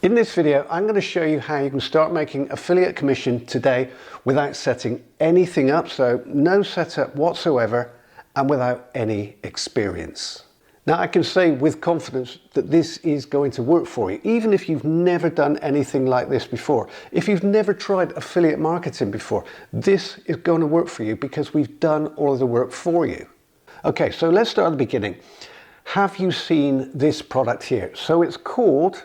In this video, I'm going to show you how you can start making affiliate commission today without setting anything up, so no setup whatsoever and without any experience. Now I can say with confidence that this is going to work for you, even if you've never done anything like this before. If you've never tried affiliate marketing before, this is going to work for you because we've done all of the work for you. Okay, so let's start at the beginning. Have you seen this product here? So it's called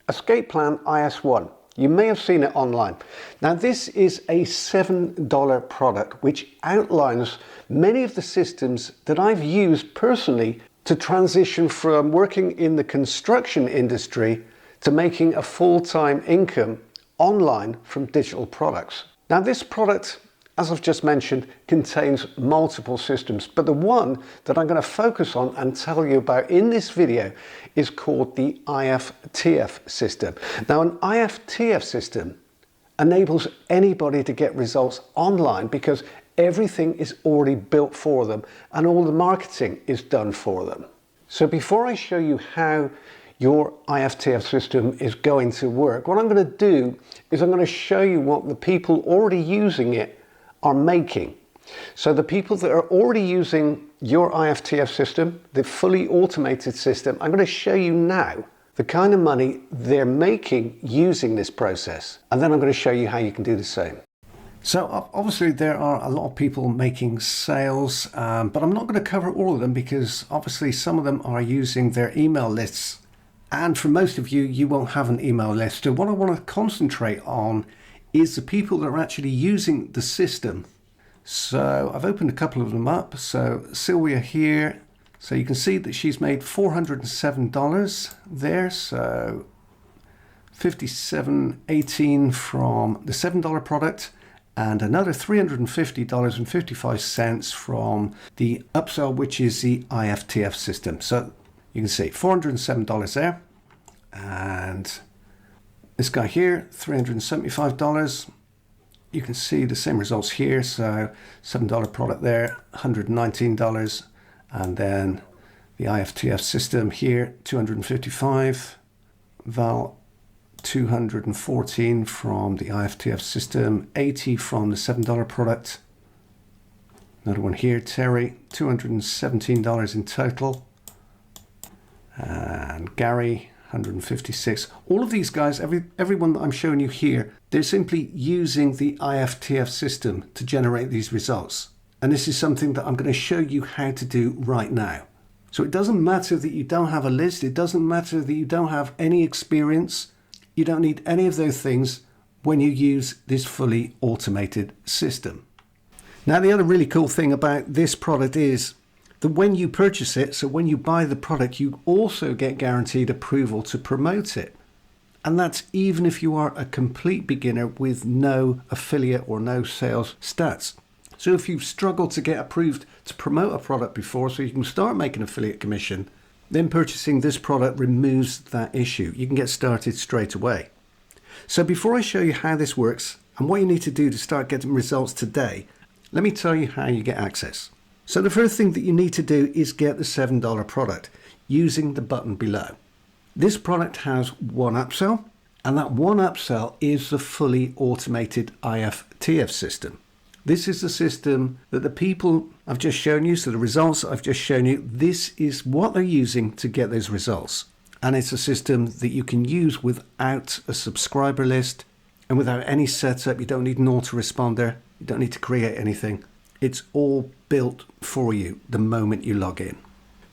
Escape Plan IS1. You may have seen it online. Now this is a $7 product which outlines many of the systems that I've used personally to transition from working in the construction industry to making a full-time income online from digital products. Now this product, as I've just mentioned, contains multiple systems, but the one that I'm going to focus on and tell you about in this video is called the IFTF system. Now an IFTF system enables anybody to get results online because everything is already built for them and all the marketing is done for them. So before I show you how your IFTF system is going to work, what I'm going to do is I'm going to show you what the people already using it are making. So the people that are already using your IFTF system, the fully automated system, I'm going to show you now the kind of money they're making using this process. And then I'm going to show you how you can do the same. So obviously there are a lot of people making sales, but I'm not going to cover all of them because obviously some of them are using their email lists. And for most of you, you won't have an email list. So what I want to concentrate on is the people that are actually using the system. So I've opened a couple of them up. So Sylvia here, so you can see that she's made $407 there. So $57.18 from the $7 product and another $350.55 from the upsell, which is the IFTF system. So you can see $407 there. And this guy here, $375. You can see the same results here. So $7 product there, $119. And then the IFTF system here, $255. Val, $214 from the IFTF system, $80 from the $7 product. Another one here, Terry, $217 in total. And Gary, $156. All of these guys, everyone that I'm showing you here, they're simply using the IFTF system to generate these results. And this is something that I'm going to show you how to do right now. So it doesn't matter that you don't have a list. It doesn't matter that you don't have any experience. You don't need any of those things when you use this fully automated system. Now, the other really cool thing about this product is that when you purchase it, so when you buy the product, you also get guaranteed approval to promote it. And that's even if you are a complete beginner with no affiliate or no sales stats. So if you've struggled to get approved to promote a product before so you can start making affiliate commission, then purchasing this product removes that issue. You can get started straight away. So before I show you how this works and what you need to do to start getting results today, let me tell you how you get access. So the first thing that you need to do is get the $7 product using the button below. This product has one upsell, and that one upsell is the fully automated IFTF system. This is the system that the people I've just shown you, so the results I've just shown you, this is what they're using to get those results. And it's a system that you can use without a subscriber list and without any setup. You don't need an autoresponder. You don't need to create anything. It's all built for you the moment you log in.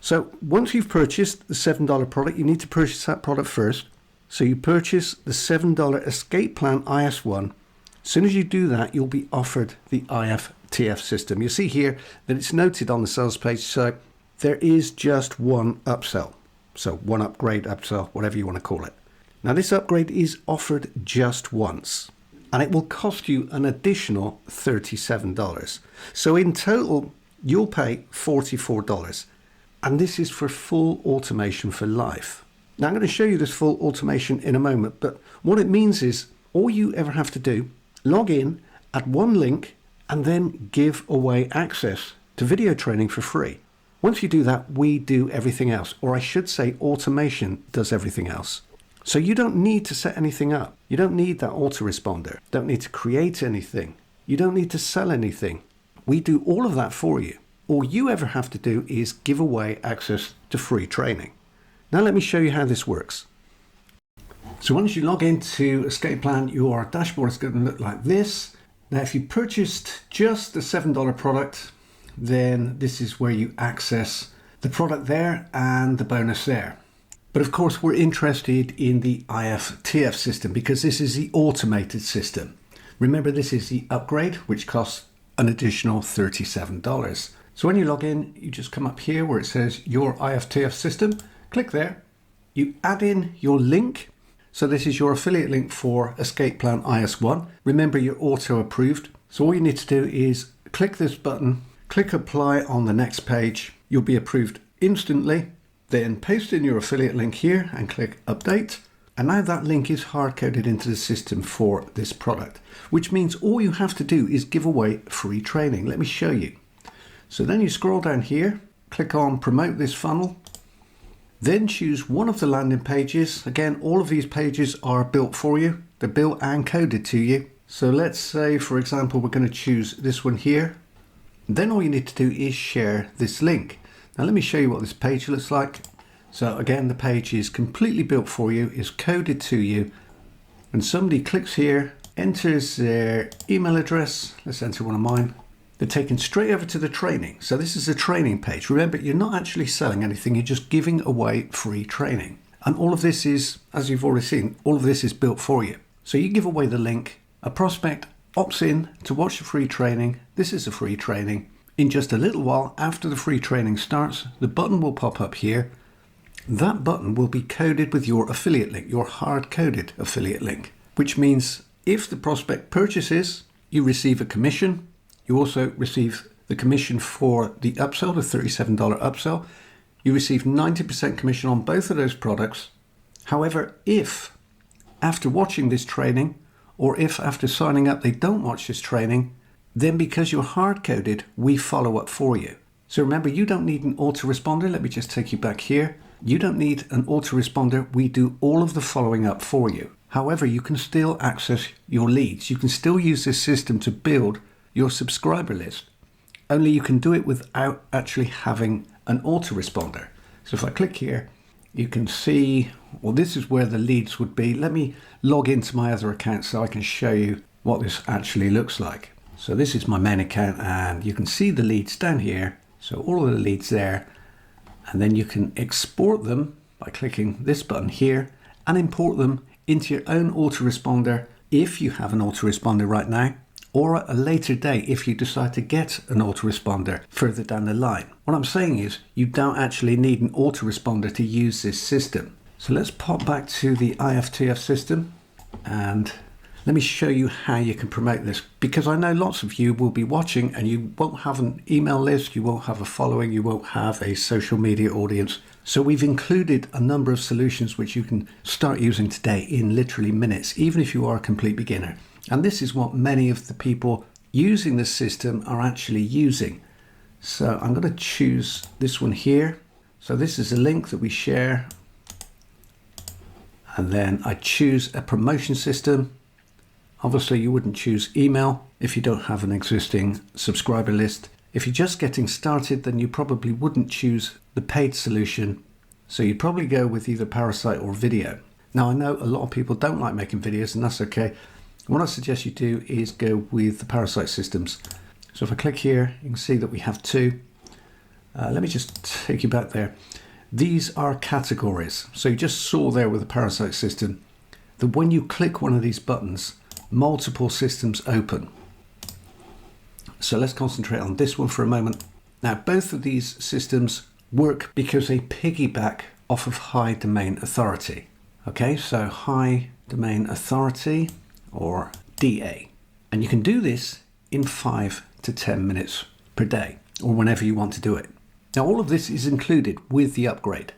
So once you've purchased the $7 product, you need to purchase that product first. So you purchase the $7 Escape Plan IS1. As soon as you do that, you'll be offered the IFTF system. You'll see here that it's noted on the sales page. So there is just one upsell. So one upgrade, upsell, whatever you want to call it. Now this upgrade is offered just once and it will cost you an additional $37. So in total, you'll pay $44. And this is for full automation for life. Now I'm going to show you this full automation in a moment, but what it means is all you ever have to do, log in, add one link, and then give away access to video training for free. Once you do that, we do everything else, or I should say automation does everything else. So you don't need to set anything up. You don't need that autoresponder. Don't need to create anything. You don't need to sell anything. We do all of that for you. All you ever have to do is give away access to free training. Now let me show you how this works. So once you log into Escape Plan, your dashboard is going to look like this. Now if you purchased just the $7 product, then this is where you access the product there and the bonus there. But of course we're interested in the IFTF system because this is the automated system. Remember, this is the upgrade, which costs an additional $37. So when you log in, you just come up here where it says Your IFTF System, click there, you add in your link. So this is your affiliate link for Escape Plan IS1. Remember, you're auto approved. So all you need to do is click this button, click apply on the next page. You'll be approved instantly. Then paste in your affiliate link here and click update. And now that link is hard coded into the system for this product, which means all you have to do is give away free training. Let me show you. So then you scroll down here, click on promote this funnel. Then choose one of the landing pages. Again, all of these pages are built for you. They're built and coded to you. So let's say, for example, we're going to choose this one here. Then all you need to do is share this link. Now let me show you what this page looks like. So again, the page is completely built for you, is coded to you. When somebody clicks here, enters their email address, let's enter one of mine. They're taken straight over to the training. So this is a training page. Remember, you're not actually selling anything. You're just giving away free training. And all of this is, as you've already seen, all of this is built for you. So you give away the link. A prospect opts in to watch the free training. This is a free training. In just a little while after the free training starts, the button will pop up here. That button will be coded with your affiliate link, your hard-coded affiliate link, which means if the prospect purchases, you receive a commission. You also receive the commission for the upsell, the $37 upsell. You receive 90% commission on both of those products. However, if after watching this training, or if after signing up they don't watch this training, then because you're hard-coded, we follow up for you. So remember, you don't need an autoresponder. Let me just take you back here. You don't need an autoresponder. We do all of the following up for you. However, you can still access your leads. You can still use this system to build your subscriber list. Only you can do it without actually having an autoresponder. So if I click here, you can see, well, this is where the leads would be. Let me log into my other account so I can show you what this actually looks like. So this is my main account and you can see the leads down here. So all of the leads there, and then you can export them by clicking this button here and import them into your own autoresponder if you have an autoresponder right now, or at a later date if you decide to get an autoresponder further down the line. What I'm saying is you don't actually need an autoresponder to use this system. So let's pop back to the IFTF system and let me show you how you can promote this, because I know lots of you will be watching and you won't have an email list, you won't have a following, you won't have a social media audience. So we've included a number of solutions which you can start using today in literally minutes, even if you are a complete beginner. And this is what many of the people using this system are actually using. So I'm going to choose this one here. So this is a link that we share. And then I choose a promotion system. Obviously you wouldn't choose email if you don't have an existing subscriber list. If you're just getting started, then you probably wouldn't choose the paid solution. So you'd probably go with either Parasite or video. Now I know a lot of people don't like making videos, and that's okay. What I suggest you do is go with the Parasite systems. So if I click here, you can see that we have two. Let me just take you back there. These are categories. So you just saw there with the Parasite system that when you click one of these buttons, multiple systems open. So let's concentrate on this one for a moment. Now, both of these systems work because they piggyback off of high domain authority. Okay, so high domain authority, or DA. And you can do this in 5 to 10 minutes per day, or whenever you want to do it. Now, all of this is included with the upgrade.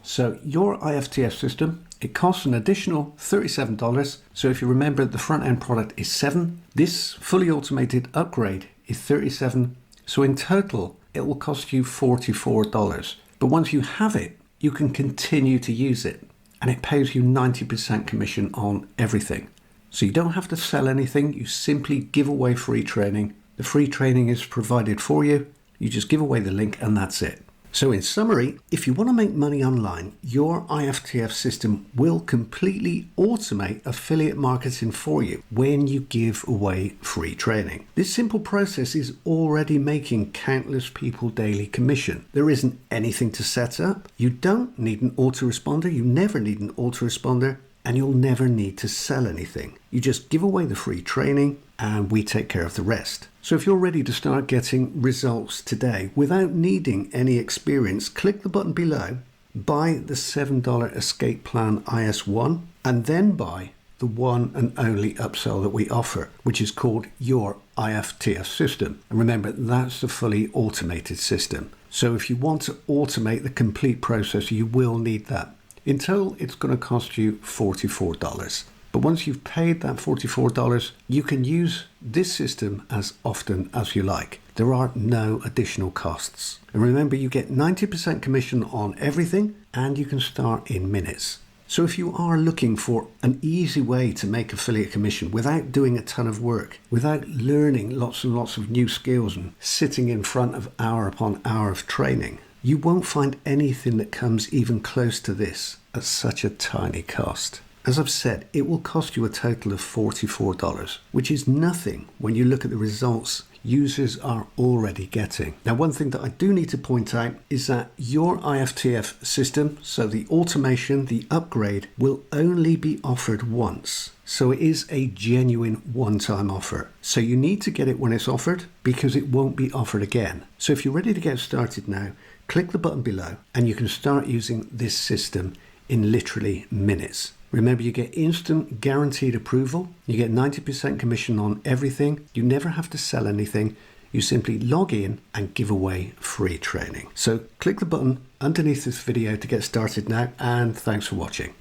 So your IFTF system, it costs an additional $37. So if you remember, the front end product is $7. This fully automated upgrade is $37. So in total, it will cost you $44. But once you have it, you can continue to use it. and it pays you 90% commission on everything. So you don't have to sell anything, you simply give away free training. The free training is provided for you, you just give away the link and that's it. So in summary, if you want to make money online, Your IFTF System will completely automate affiliate marketing for you when you give away free training. This simple process is already making countless people daily commission. There isn't anything to set up. You don't need an autoresponder. You never need an autoresponder, and you'll never need to sell anything. You just give away the free training and we take care of the rest. So if you're ready to start getting results today without needing any experience, click the button below, buy the $7 Escape Plan IS1, and then buy the one and only upsell that we offer, which is called Your IFTF System. And remember, that's the fully automated system. So if you want to automate the complete process, you will need that. In total, it's going to cost you $44. But once you've paid that $44, you can use this system as often as you like. There are no additional costs. And remember, you get 90% commission on everything, and you can start in minutes. So if you are looking for an easy way to make affiliate commission without doing a ton of work, without learning lots and lots of new skills and sitting in front of hour upon hour of training, you won't find anything that comes even close to this at such a tiny cost. As I've said, it will cost you a total of $44, which is nothing when you look at the results users are already getting. Now, one thing that I do need to point out is that Your IFTF System, so the automation, the upgrade, will only be offered once. So it is a genuine one-time offer. So you need to get it when it's offered because it won't be offered again. So if you're ready to get started now, click the button below and you can start using this system in literally minutes. Remember, you get instant guaranteed approval. You get 90% commission on everything. You never have to sell anything. You simply log in and give away free training. So click the button underneath this video to get started now, and thanks for watching.